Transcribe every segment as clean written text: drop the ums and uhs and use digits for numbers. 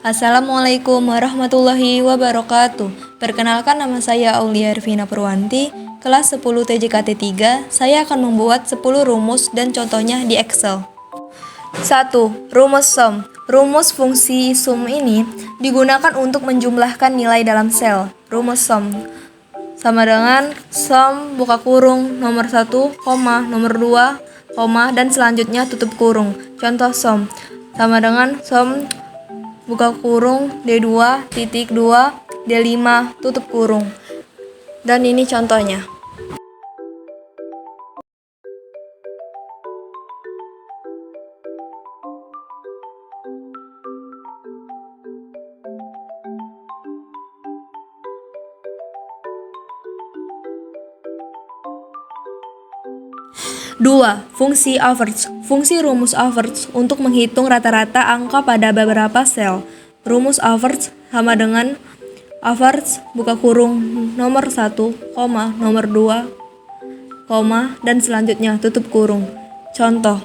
Assalamualaikum warahmatullahi wabarakatuh. Perkenalkan, nama saya Aulia Ervina Purwanti, kelas 10 TJKT 3. Saya akan membuat 10 rumus dan contohnya di Excel. 1. Rumus sum. Rumus fungsi sum ini digunakan untuk menjumlahkan nilai dalam sel. Rumus sum sama dengan sum buka kurung nomor 1, nomor 2, dan selanjutnya tutup kurung. Contoh sum sama dengan sum buka kurung D2 titik 2 D5 tutup kurung. Dan ini contohnya. Dua. Fungsi average. Fungsi rumus average untuk menghitung rata-rata angka pada beberapa sel. Rumus average sama dengan average buka kurung nomor 1, nomor 2, dan selanjutnya tutup kurung. Contoh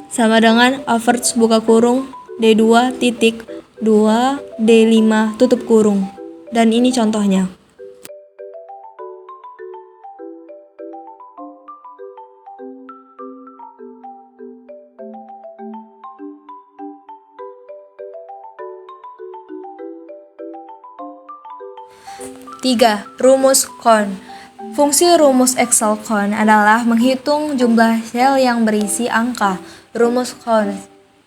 sama dengan average buka kurung D2 titik 2 D5 tutup kurung. Dan ini contohnya. 3. Rumus count. Fungsi rumus Excel count adalah menghitung jumlah sel yang berisi angka. Rumus count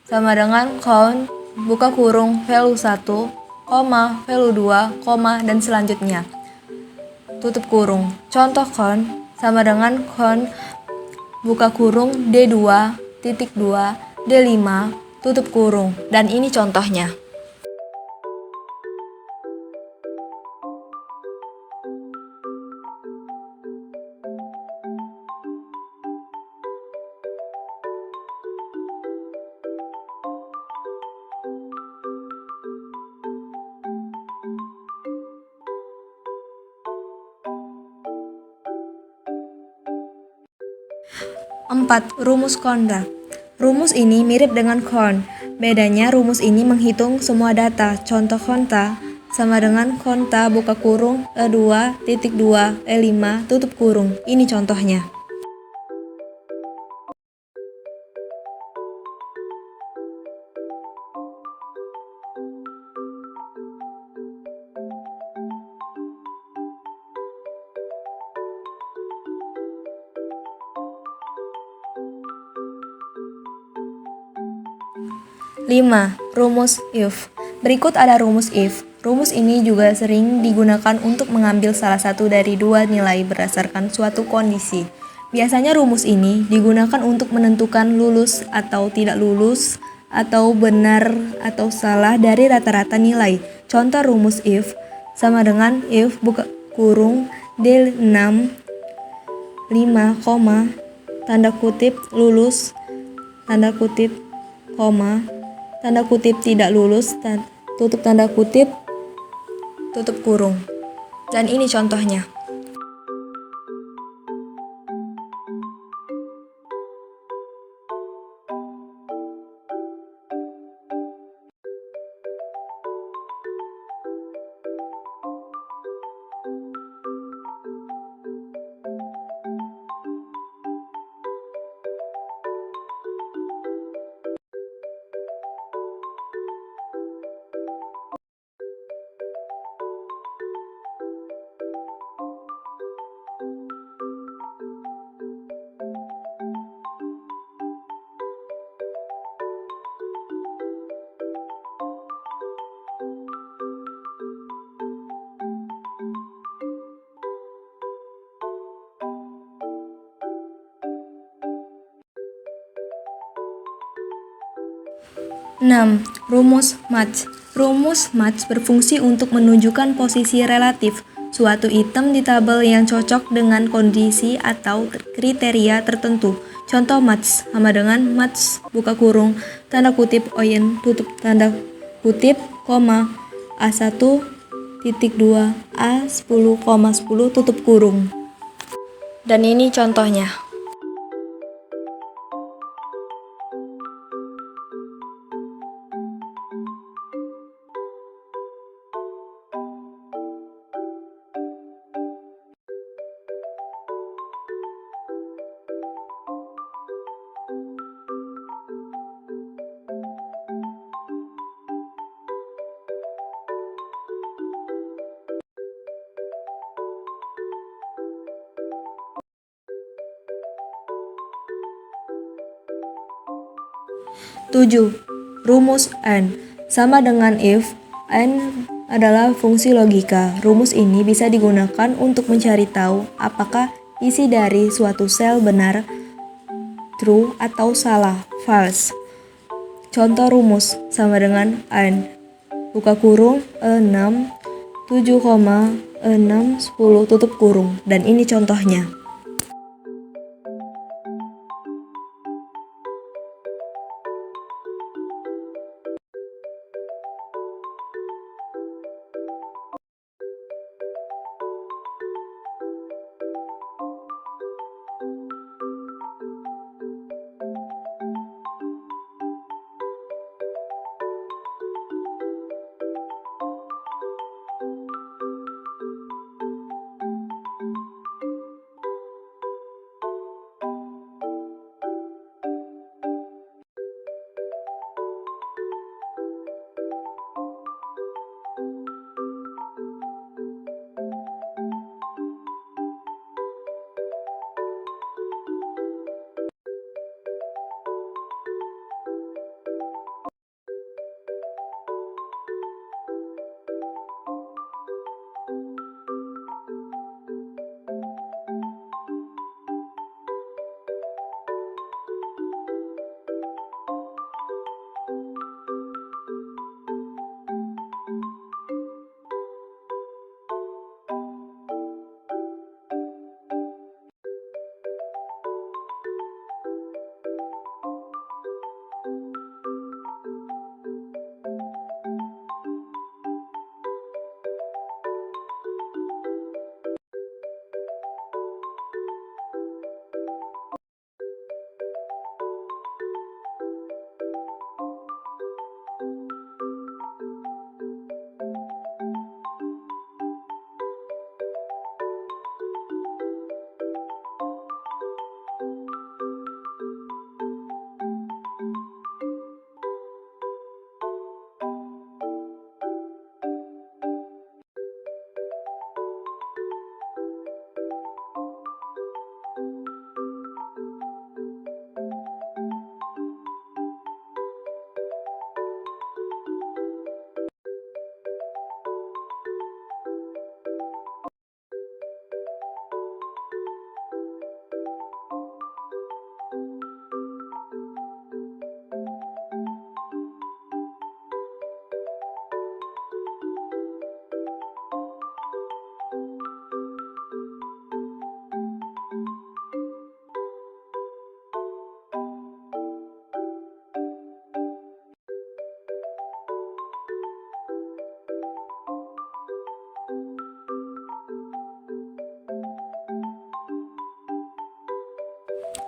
sama dengan count buka kurung value 1, value 2, dan selanjutnya tutup kurung. Contoh count sama dengan count buka kurung D2 titik 2 D5 tutup kurung. Dan ini contohnya. 4. Rumus konta. Rumus ini mirip dengan count. Bedanya rumus ini menghitung semua data. Contoh konta sama dengan konta buka kurung E2 titik 2 E5 tutup kurung. Ini contohnya. 5. Rumus if. Berikut ada rumus if. Rumus ini juga sering digunakan untuk mengambil salah satu dari dua nilai berdasarkan suatu kondisi. Biasanya rumus ini digunakan untuk menentukan lulus atau tidak lulus, atau benar atau salah dari rata-rata nilai. Contoh rumus if sama dengan if buka kurung D6 5, tanda kutip lulus, tanda kutip, tanda kutip tidak lulus, tutup tanda kutip, tutup kurung. Dan ini contohnya. 6. Rumus match. Rumus match berfungsi untuk menunjukkan posisi relatif suatu item di tabel yang cocok dengan kondisi atau kriteria tertentu. Contoh match sama dengan match buka kurung tanda kutip oyen tutup tanda kutip, A1 titik 2 A10,10 tutup kurung. Dan ini contohnya. 7. Rumus AND. Sama dengan if, AND adalah fungsi logika. Rumus ini bisa digunakan untuk mencari tahu apakah isi dari suatu sel benar, true, atau salah, false. Contoh rumus sama dengan AND. Buka kurung, 6, 7,6, 10, tutup kurung. Dan ini contohnya.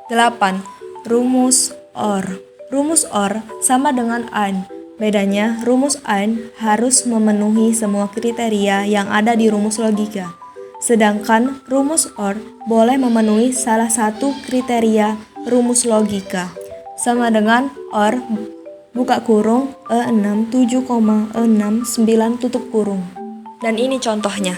Delapan. Rumus OR. Rumus OR sama dengan AND. Bedanya, rumus AND harus memenuhi semua kriteria yang ada di rumus logika. Sedangkan rumus OR boleh memenuhi salah satu kriteria rumus logika. Sama dengan OR, buka kurung, 6, 7,6, 9, tutup kurung. Dan ini contohnya.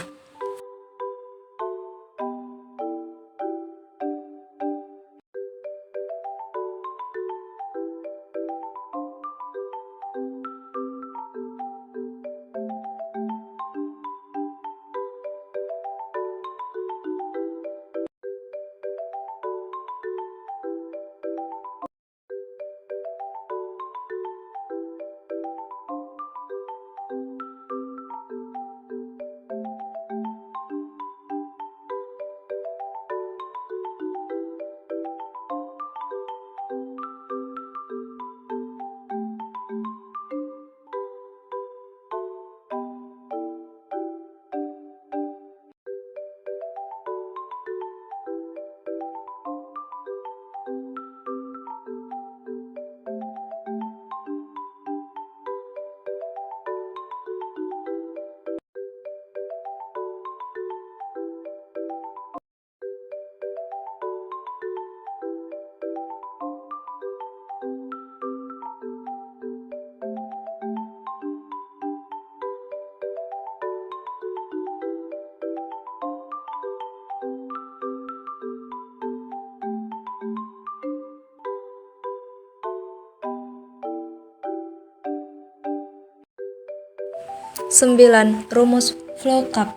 9. Rumus VLOOKUP.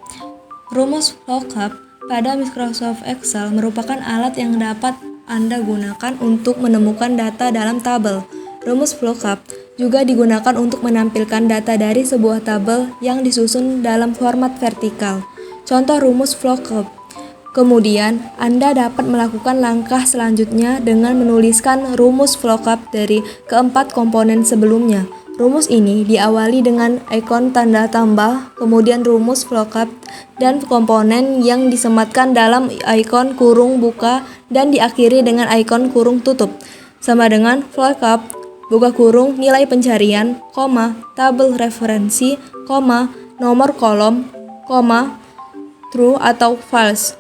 Rumus VLOOKUP pada Microsoft Excel merupakan alat yang dapat Anda gunakan untuk menemukan data dalam tabel. Rumus VLOOKUP juga digunakan untuk menampilkan data dari sebuah tabel yang disusun dalam format vertikal. Contoh rumus VLOOKUP. Kemudian, Anda dapat melakukan langkah selanjutnya dengan menuliskan rumus VLOOKUP dari keempat komponen sebelumnya. Rumus ini diawali dengan ikon tanda tambah, kemudian rumus VLOOKUP, dan komponen yang disematkan dalam ikon kurung buka dan diakhiri dengan ikon kurung tutup. Sama dengan VLOOKUP, buka kurung nilai pencarian, tabel referensi, nomor kolom, true atau false.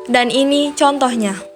Dan ini contohnya.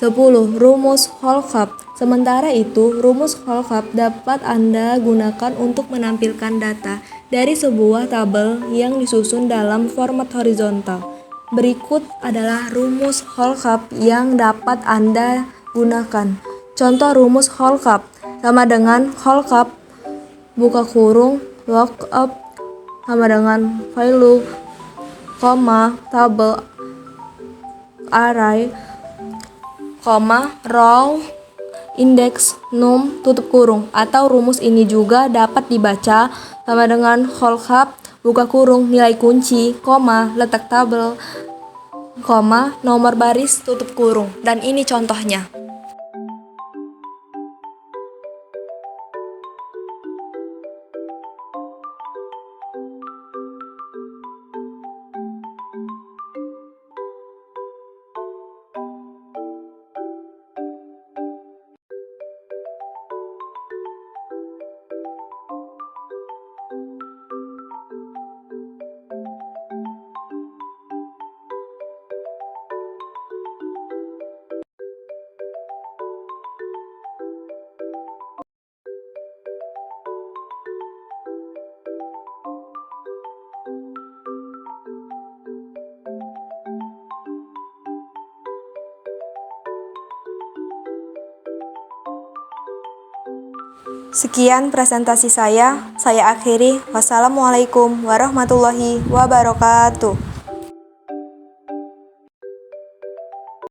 10. Rumus Holcap. Sementara itu, rumus Holcap dapat Anda gunakan untuk menampilkan data dari sebuah tabel yang disusun dalam format horizontal. Berikut adalah rumus Holcap yang dapat Anda gunakan. Contoh rumus Holcap sama dengan Holcap buka kurung lookup sama dengan value, tabel array, row, index, num, tutup kurung. Atau rumus ini juga dapat dibaca sama dengan Holcap buka kurung nilai kunci, letak tabel, nomor baris, tutup kurung. Dan ini contohnya. Sekian presentasi saya akhiri. Wassalamualaikum warahmatullahi wabarakatuh.